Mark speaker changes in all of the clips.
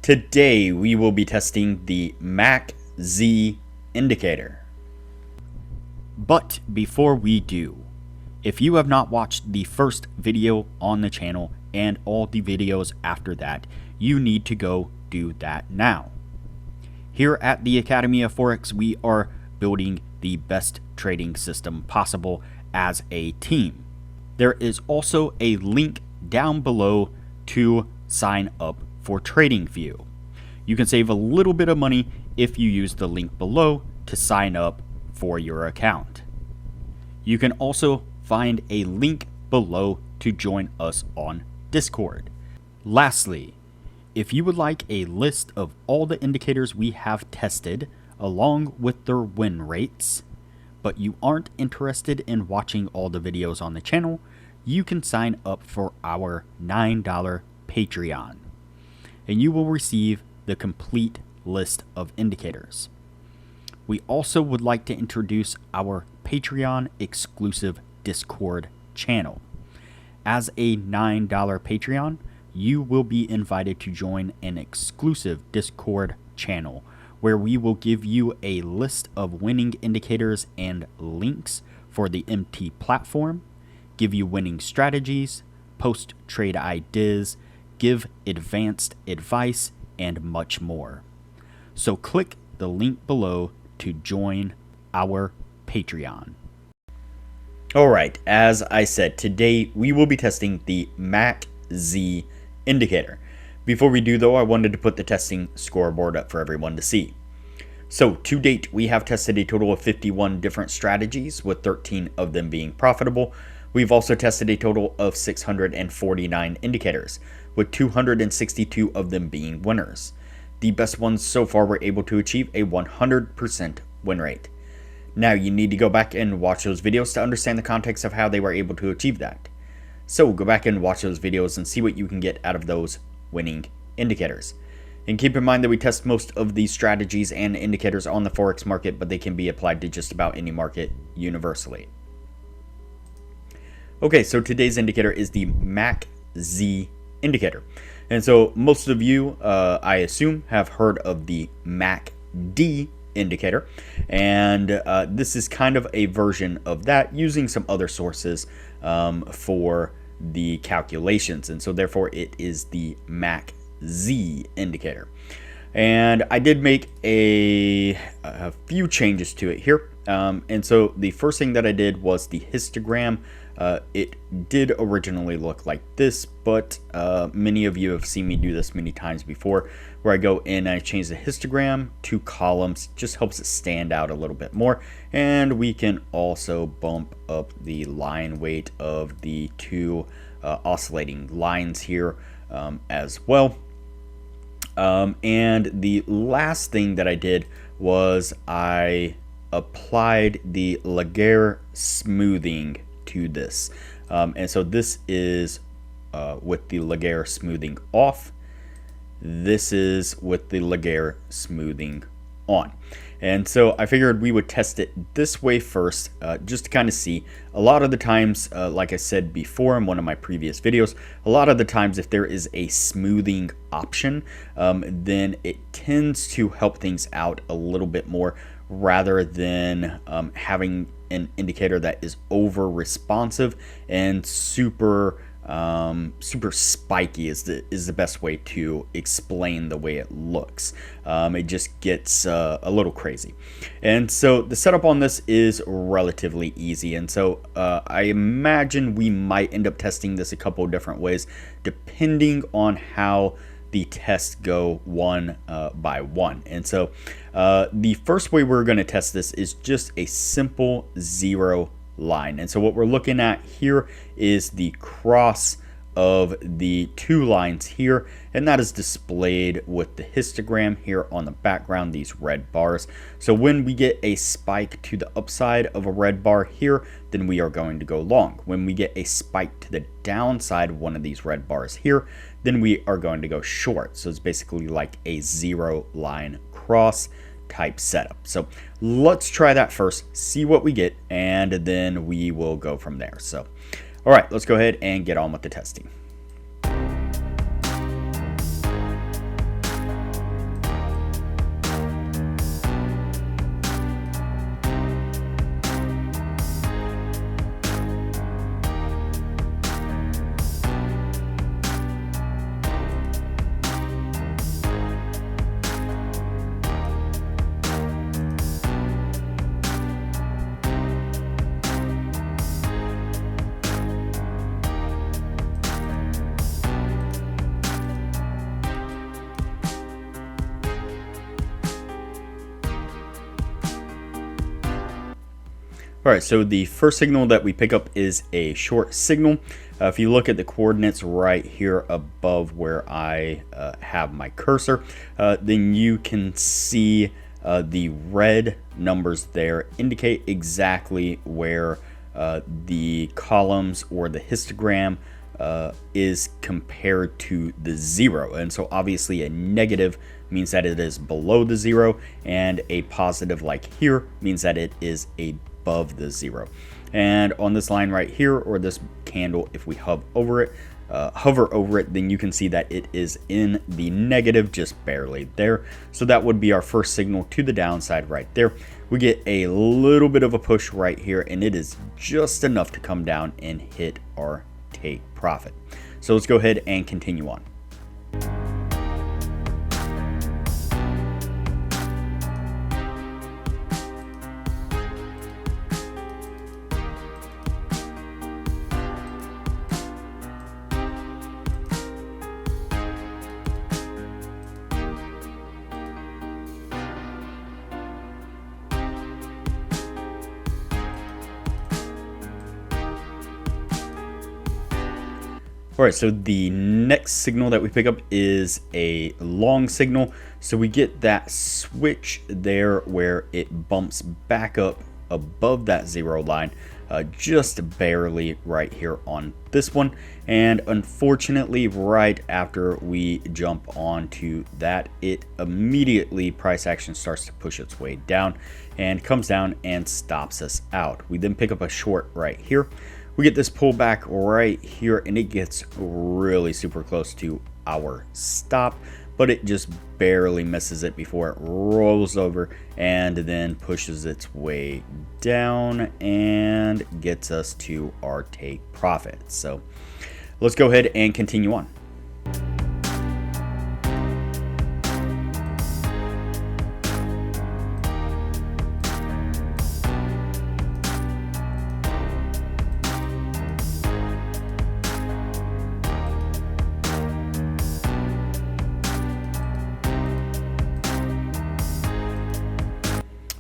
Speaker 1: Today we will be testing the MacZ indicator. But before we do, if you have not watched the first video on the channel and all the videos after that, you need to go do that now. Here at the Academy of Forex, we are building the best trading system possible as a team. There is also a link down below to sign up for TradingView. You can save a little bit of money if you use the link below to sign up for your account. You can also find a link below to join us on Discord. Lastly, if you would like a list of all the indicators we have tested along with their win rates, but you aren't interested in watching all the videos on the channel, you can sign up for our $9 Patreon, and you will receive the complete list of indicators. We also would like to introduce our Patreon exclusive Discord channel. As a $9 Patreon, you will be invited to join an exclusive Discord channel where we will give you a list of winning indicators and links for the MT platform, give you winning strategies, post trade ideas, give advanced advice, and much more. So click the link below to join our Patreon. Alright, as I said, today we will be testing the MacZ indicator. Before we do though, I wanted to put the testing scoreboard up for everyone to see. So to date, we have tested a total of 51 different strategies, with 13 of them being profitable. We've also tested a total of 649 indicators, with 262 of them being winners. The best ones so far were able to achieve a 100% win rate. Now you need to go back and watch those videos to understand the context of how they were able to achieve that. So go back and watch those videos and see what you can get out of those winning indicators. And keep in mind that we test most of these strategies and indicators on the Forex market, but they can be applied to just about any market universally. Okay, so today's indicator is the MacZ indicator. And so most of you, I assume, have heard of the MacD indicator. And this is kind of a version of that using some other sources for the calculations. And so therefore it is the MacZ indicator. And I did make a few changes to it here. And so the first thing that I did was the histogram. It did originally look like this, but many of you have seen me do this many times before, where I go in and I change the histogram to columns. Just helps it stand out a little bit more. And we can also bump up the line weight of the two oscillating lines here as well. And the last thing that I did was I applied the Laguerre smoothing to this. And so this is with the Laguerre smoothing off. This is with the Laguerre smoothing on. And so I figured we would test it this way first, just to kind of see. A lot of the times, like I said before in one of my previous videos, a lot of the times if there is a smoothing option, then it tends to help things out a little bit more, rather than having an indicator that is over responsive and super spiky is the best way to explain the way it looks. It just gets a little crazy. And so the setup on this is relatively easy. And so I imagine we might end up testing this a couple of different ways, depending on how the tests go one by one. And so the first way we're going to test this is just a simple zero line. And so what we're looking at here is the cross of the two lines here, and that is displayed with the histogram here on the background, these red bars. So when we get a spike to the upside of a red bar here, then we are going to go long. When we get a spike to the downside of one of these red bars here, then we are going to go short. So it's basically like a zero line cross type setup. So let's try that first, see what we get, and then we will go from there. So all right, let's go ahead and get on with the testing. All right, so the first signal that we pick up is a short signal. If you look at the coordinates right here above where I have my cursor, then you can see the red numbers there indicate exactly where the columns or the histogram is compared to the zero. And so obviously a negative means that it is below the zero, and a positive like here means that it is above the zero. And on this line right here, or this candle, if we hover over it, then you can see that it is in the negative, just barely there. So that would be our first signal to the downside right there. We get a little bit of a push right here, and it is just enough to come down and hit our take profit. So let's go ahead and continue on. All right, so the next signal that we pick up is a long signal. So we get that switch there where it bumps back up above that zero line, just barely right here on this one. And unfortunately, right after we jump onto that, it immediately, price action starts to push its way down and comes down and stops us out. We then pick up a short right here. We get this pullback right here, and it gets really super close to our stop, but it just barely misses it before it rolls over and then pushes its way down and gets us to our take profit. So let's go ahead and continue on.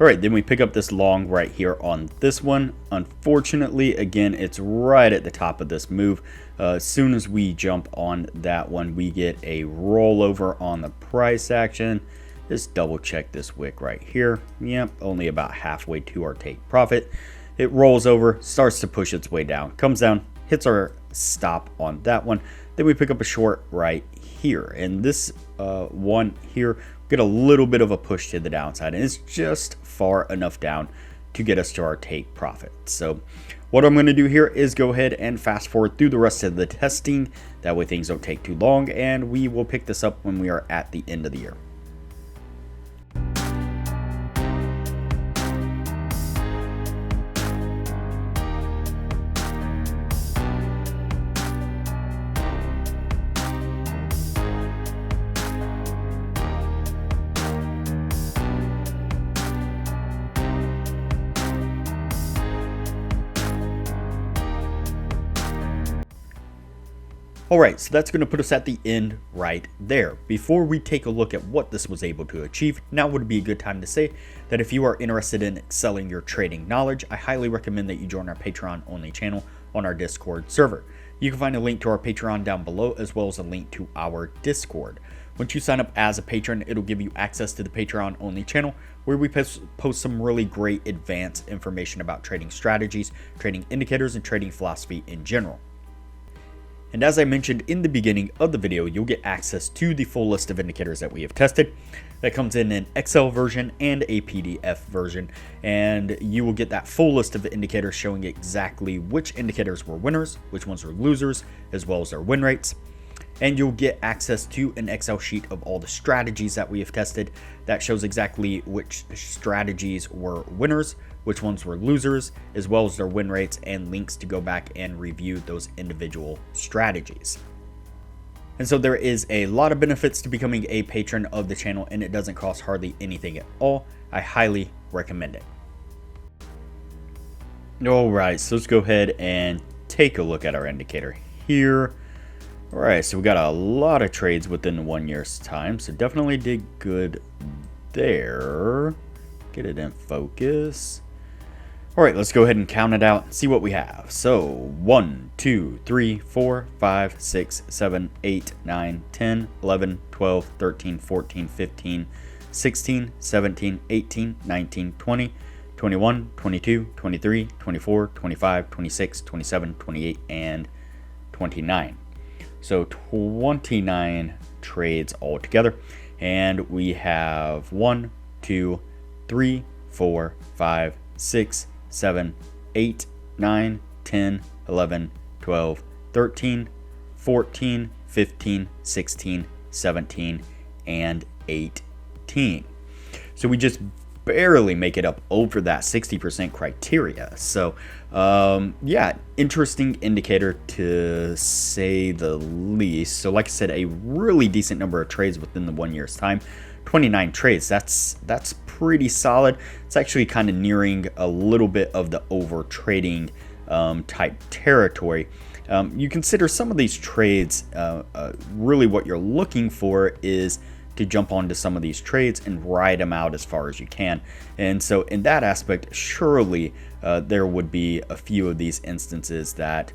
Speaker 1: All right, then we pick up this long right here on this one. Unfortunately, again, it's right at the top of this move. As soon as we jump on that one, we get a rollover on the price action. Just double check this wick right here. Yep, only about halfway to our take profit. It rolls over, starts to push its way down, comes down, hits our stop on that one. Then we pick up a short right here. And this one here, get a little bit of a push to the downside, and it's just far enough down to get us to our take profit. So what I'm going to do here is go ahead and fast forward through the rest of the testing. That way things don't take too long, and we will pick this up when we are at the end of the year. Alright, so that's going to put us at the end right there. Before we take a look at what this was able to achieve, now would be a good time to say that if you are interested in excelling your trading knowledge, I highly recommend that you join our Patreon only channel on our Discord server. You can find a link to our Patreon down below, as well as a link to our Discord. Once you sign up as a patron, it'll give you access to the Patreon only channel, where we post some really great advanced information about trading strategies, trading indicators, and trading philosophy in general. And as I mentioned in the beginning of the video, you'll get access to the full list of indicators that we have tested. That comes in an Excel version and a PDF version, and you will get that full list of indicators showing exactly which indicators were winners, which ones were losers, as well as their win rates. And you'll get access to an Excel sheet of all the strategies that we have tested that shows exactly which strategies were winners, which ones were losers, as well as their win rates, and links to go back and review those individual strategies. And so there is a lot of benefits to becoming a patron of the channel, and it doesn't cost hardly anything at all. I highly recommend it. Alright, so let's go ahead and take a look at our indicator here. Alright, so we got a lot of trades within 1 year's time, so definitely did good there. Get it in focus. All right, let's go ahead and count it out and see what we have. So 1, 2, 3, 4, 5, 6, 7, 8, 9, 10, 11, 12, 13, 14, 15, 16, 17, 18, 19, 20, 21, 22, 23, 24, 25, 26, 27, 28, and 29. So 29 trades altogether. And we have 1, 2, 3, 4, 5, 6, 7, 8, 9, 10, 11, 12, 13, 14, 15, 16, 17, and 18. So we just barely make it up over that 60% criteria. So yeah, interesting indicator to say the least. So like I said, a really decent number of trades within the 1 year's time. 29 trades, that's pretty solid. It's actually kind of nearing a little bit of the over trading type territory. You consider some of these trades, really what you're looking for is to jump onto some of these trades and ride them out as far as you can. And so in that aspect, surely there would be a few of these instances that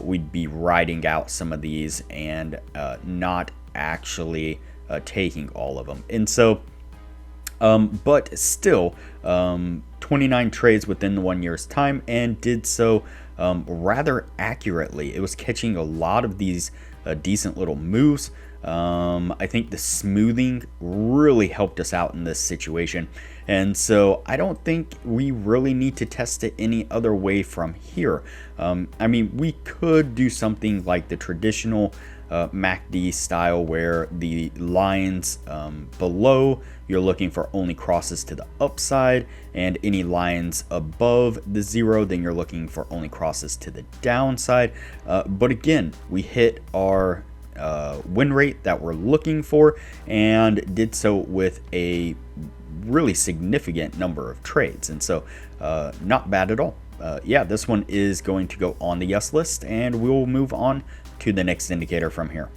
Speaker 1: we'd be riding out some of these and not actually taking all of them. And so but still 29 trades within the 1 year's time, and did so rather accurately. It was catching a lot of these decent little moves. I think the smoothing really helped us out in this situation, and so I don't think we really need to test it any other way from here. I mean, we could do something like the traditional MacD style, where the lines below, you're looking for only crosses to the upside, and any lines above the 0, then you're looking for only crosses to the downside. But again, we hit our win rate that we're looking for, and did so with a really significant number of trades, and so not bad at all. Yeah, this one is going to go on the yes list, and we'll move on to the next indicator from here.